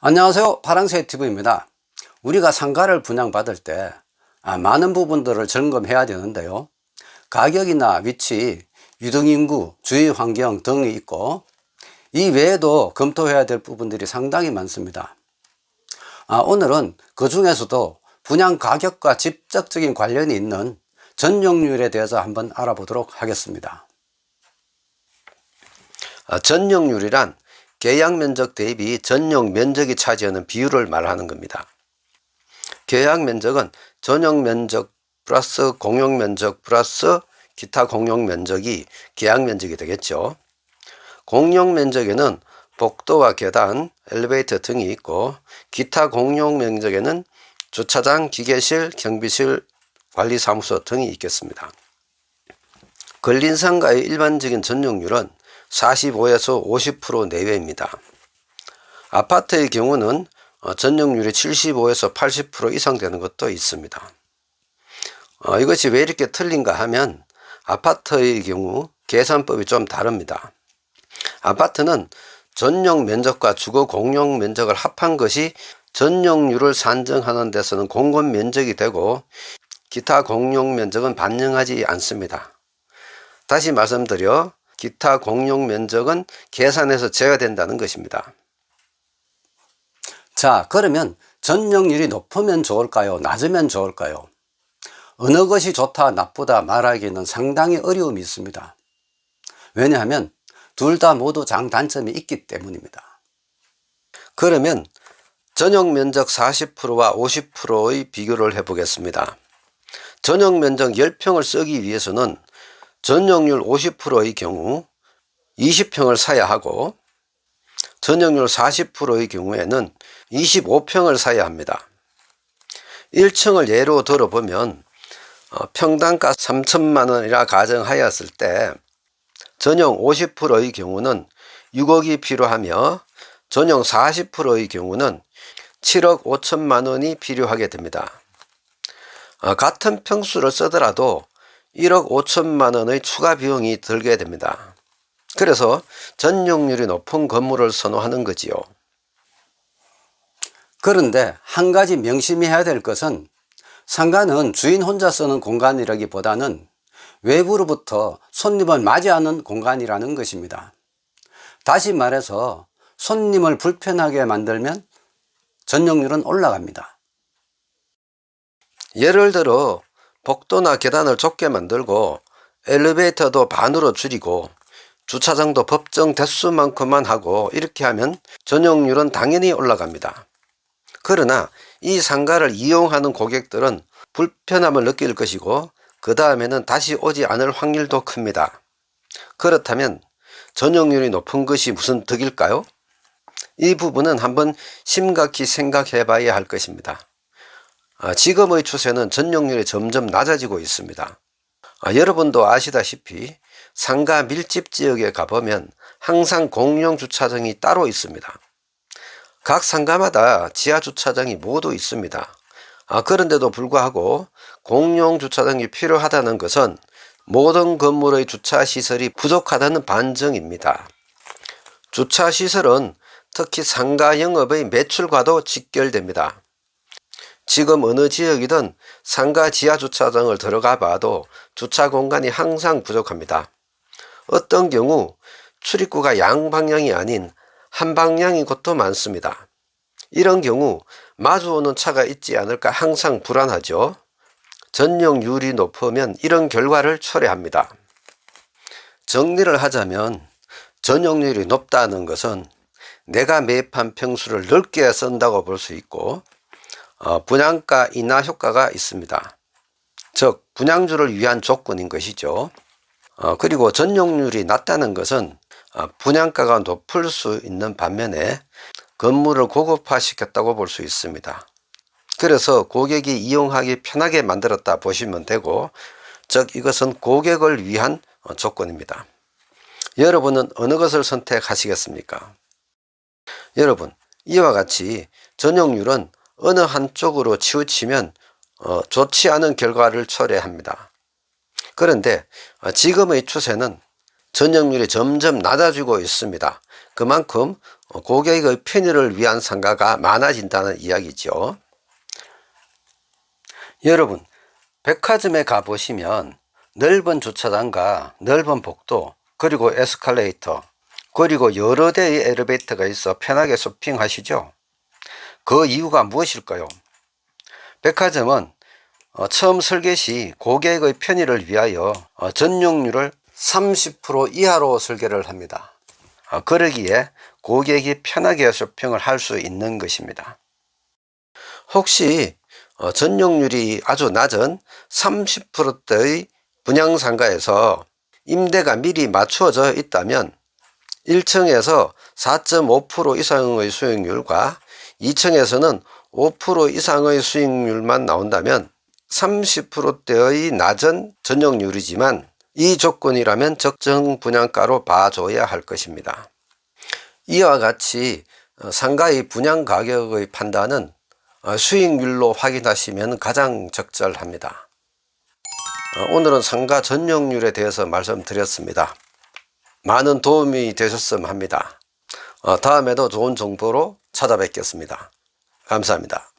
안녕하세요. 파랑새TV입니다. 우리가 상가를 분양받을 때 많은 부분들을 점검해야 되는데요. 가격이나 위치, 유동인구, 주위 환경 등이 있고, 이 외에도 검토해야 될 부분들이 상당히 많습니다. 오늘은 그 중에서도 분양 가격과 직접적인 관련이 있는 전용률에 대해서 한번 알아보도록 하겠습니다. 전용률이란 계약 면적 대비 전용 면적이 차지하는 비율을 말하는 겁니다. 계약 면적은 전용 면적 플러스 공용 면적 플러스 기타 공용 면적이 계약 면적이 되겠죠. 공용 면적에는 복도와 계단, 엘리베이터 등이 있고, 기타 공용 면적에는 주차장, 기계실, 경비실, 관리사무소 등이 있겠습니다. 근린상가의 일반적인 전용률은 45에서 50% 내외입니다. 아파트의 경우는 전용률이 75에서 80% 이상 되는 것도 있습니다. 이것이 왜 이렇게 틀린가 하면 아파트의 경우 계산법이 좀 다릅니다. 아파트는 전용 면적과 주거 공용 면적을 합한 것이 전용률을 산정하는 데서는 공급 면적이 되고, 기타 공용 면적은 반영하지 않습니다. 다시 말씀드려 기타 공용 면적은 계산해서 제외된다는 것입니다. 자, 그러면 전용률이 높으면 좋을까요? 낮으면 좋을까요? 어느 것이 좋다, 나쁘다 말하기는 상당히 어려움이 있습니다. 왜냐하면 둘 다 모두 장단점이 있기 때문입니다. 그러면 전용 면적 40%와 50%의 비교를 해보겠습니다. 전용 면적 10평을 쓰기 위해서는 전용률 50%의 경우 20평을 사야 하고, 전용률 40%의 경우에는 25평을 사야 합니다. 1층을 예로 들어보면 평당가 3천만 원이라 가정하였을 때 전용 50%의 경우는 6억이 필요하며, 전용 40%의 경우는 7억 5천만 원이 필요하게 됩니다. 같은 평수를 쓰더라도 1억 5천만 원의 추가 비용이 들게 됩니다. 그래서 전용률이 높은 건물을 선호하는 거지요. 그런데 한 가지 명심해야 될 것은, 상가는 주인 혼자 쓰는 공간이라기보다는 외부로부터 손님을 맞이하는 공간이라는 것입니다. 다시 말해서 손님을 불편하게 만들면 전용률은 올라갑니다. 예를 들어 복도나 계단을 좁게 만들고, 엘리베이터도 반으로 줄이고, 주차장도 법정 대수만큼만 하고, 이렇게 하면 전용률은 당연히 올라갑니다. 그러나 이 상가를 이용하는 고객들은 불편함을 느낄 것이고, 그 다음에는 다시 오지 않을 확률도 큽니다. 그렇다면 전용률이 높은 것이 무슨 덕일까요? 이 부분은 한번 심각히 생각해 봐야 할 것입니다. 지금의 추세는 전용률이 점점 낮아지고 있습니다. 여러분도 아시다시피 상가 밀집 지역에 가보면 항상 공용 주차장이 따로 있습니다. 각 상가마다 지하 주차장이 모두 있습니다. 그런데도 불구하고 공용 주차장이 필요하다는 것은 모든 건물의 주차 시설이 부족하다는 반증입니다. 주차 시설은 특히 상가 영업의 매출과도 직결됩니다. 지금 어느 지역이든 상가 지하 주차장을 들어가 봐도 주차 공간이 항상 부족합니다. 어떤 경우 출입구가 양방향이 아닌 한 방향인 곳도 많습니다. 이런 경우 마주오는 차가 있지 않을까 항상 불안하죠. 전용률이 높으면 이런 결과를 초래합니다. 정리를 하자면 전용률이 높다는 것은 내가 매입한 평수를 넓게 쓴다고 볼 수 있고, 분양가 인하 효과가 있습니다. 즉 분양주를 위한 조건인 것이죠. 그리고 전용률이 낮다는 것은 분양가가 높을 수 있는 반면에 건물을 고급화시켰다고 볼 수 있습니다. 그래서 고객이 이용하기 편하게 만들었다 보시면 되고, 즉 이것은 고객을 위한 조건입니다. 여러분은 어느 것을 선택하시겠습니까? 여러분, 이와 같이 전용률은 어느 한쪽으로 치우치면 좋지 않은 결과를 초래합니다. 그런데 지금의 추세는 전용률이 점점 낮아지고 있습니다. 그만큼 고객의 편의를 위한 상가가 많아진다는 이야기죠. 여러분, 백화점에 가보시면 넓은 주차장과 넓은 복도, 그리고 에스컬레이터, 그리고 여러 대의 엘리베이터가 있어 편하게 쇼핑하시죠? 그 이유가 무엇일까요? 백화점은 처음 설계 시 고객의 편의를 위하여 전용률을 30% 이하로 설계를 합니다. 그러기에 고객이 편하게 쇼핑을 할 수 있는 것입니다. 혹시 전용률이 아주 낮은 30%대의 분양상가에서 임대가 미리 맞추어져 있다면 1층에서 4.5% 이상의 수익률과 2층에서는 5% 이상의 수익률만 나온다면 30%대의 낮은 전용률이지만 이 조건이라면 적정 분양가로 봐줘야 할 것입니다. 이와 같이 상가의 분양 가격의 판단은 수익률로 확인하시면 가장 적절합니다. 오늘은 상가 전용률에 대해서 말씀드렸습니다. 많은 도움이 되셨으면 합니다. 다음에도 좋은 정보로 찾아뵙겠습니다. 감사합니다.